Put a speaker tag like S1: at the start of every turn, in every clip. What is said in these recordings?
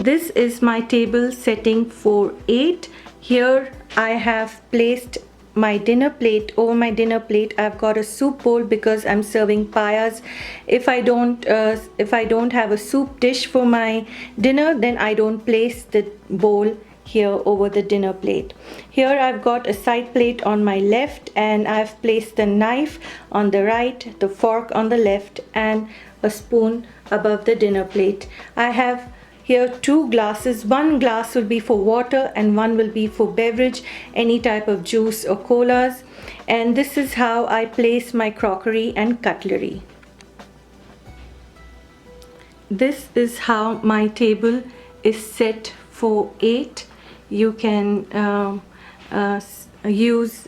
S1: this is my table setting for 8. Here I have placed my dinner plate. Over my dinner plate I've got a soup bowl because I'm serving payas. If I don't have a soup dish for my dinner, then I don't place the bowl here over the dinner plate. Here I've got a side plate on my left, and I've placed the knife on the right, the fork on the left, and a spoon above the dinner plate. I have here 2 glasses. One glass will be for water and one will be for beverage, any type of juice or colas. And this is how I place my crockery and cutlery. This is how my table is set for 8. You can use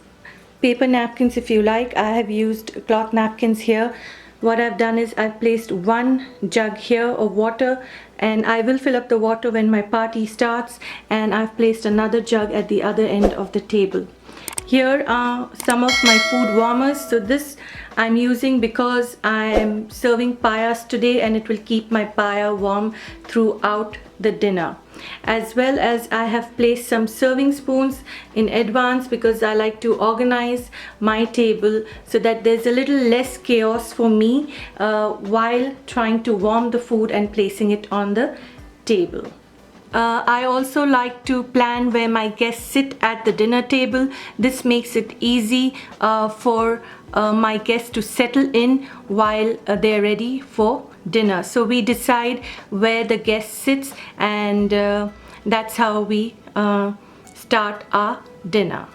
S1: paper napkins if you like. I have used cloth napkins here. What I've done is I've placed 1 jug here of water, and I will fill up the water when my party starts, and I've placed another jug at the other end of the table. Here are some of my food warmers. So this I'm using because I am serving payas today, and it will keep my paya warm throughout the dinner. As well as I have placed some serving spoons in advance because I like to organize my table so that there's a little less chaos for me while trying to warm the food and placing it on the table. I also like to plan where my guests sit at the dinner table. This makes it easy for my guests to settle in while they're ready for dinner. So we decide where the guest sits, and that's how we start our dinner.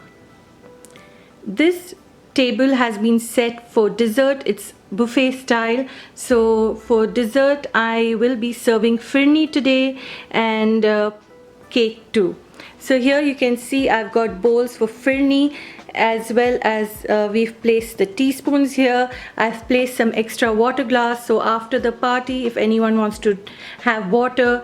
S1: This table has been set for dessert. It's buffet style. So for dessert I will be serving Phirni today, and cake too. So here you can see I've got bowls for Phirni, as well as we've placed the teaspoons here. I've placed some extra water glass, so after the party, if anyone wants to have water,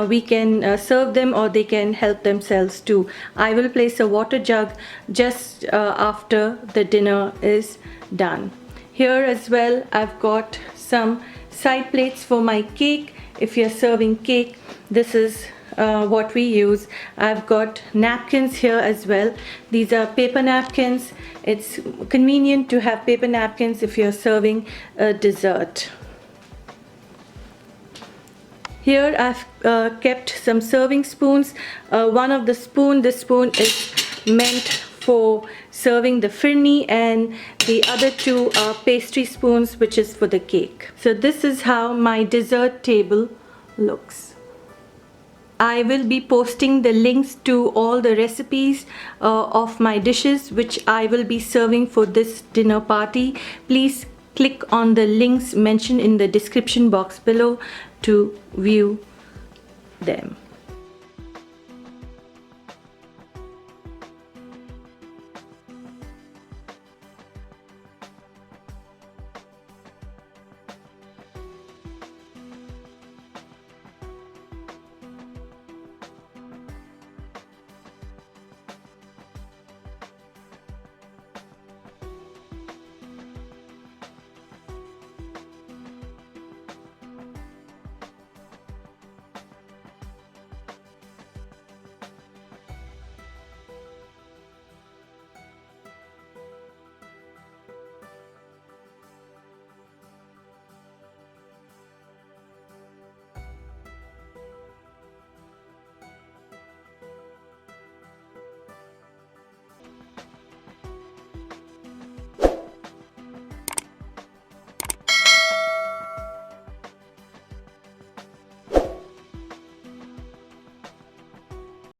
S1: we can serve them, or they can help themselves too. I will place a water jug just after the dinner is done. Here as well I've got some side plates for my cake. If you're serving cake, this is what we use. I've got napkins here as well. These are paper napkins. It's convenient to have paper napkins if you're serving a dessert. Here I've kept some serving spoons. One of this spoon is meant for serving the Phirni, and the other 2 are pastry spoons, which is for the cake. So this is how my dessert table looks. I will be posting the links to all the recipes of my dishes which I will be serving for this dinner party. Please click on the links mentioned in the description box below to view them.